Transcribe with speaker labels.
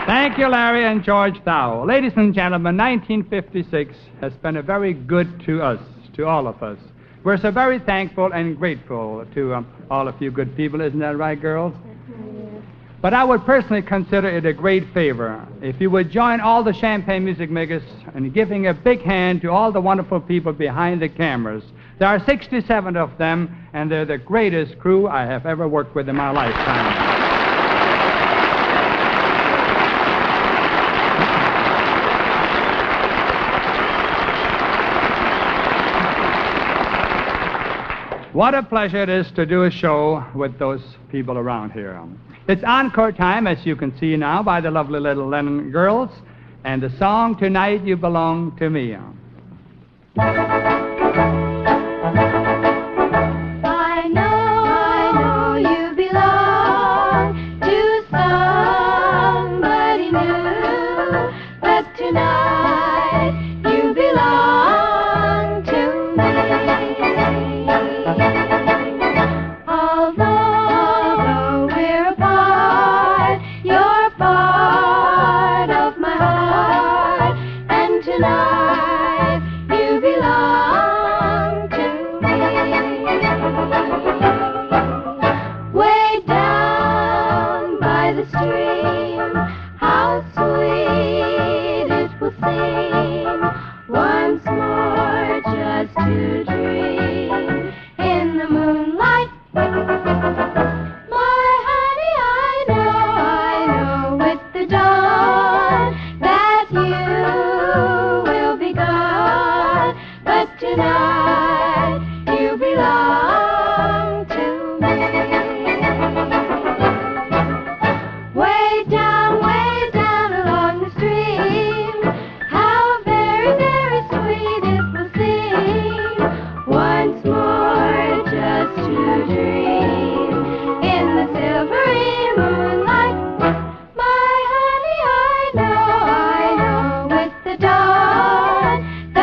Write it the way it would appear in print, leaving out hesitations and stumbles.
Speaker 1: Thank you, Larry and George Thau. Ladies and gentlemen, 1956 has been a very good to us, to all of us. We're so very thankful and grateful to all of you good people. Isn't that right, girls? But I would personally consider it a great favor if you would join all the Champagne music makers in giving a big hand to all the wonderful people behind the cameras. There are 67 of them, and they're the greatest crew I have ever worked with in my lifetime. What a pleasure it is to do a show with those people around here. It's encore time, as you can see now, by the lovely little Lennon girls, and the song, Tonight You Belong to Me.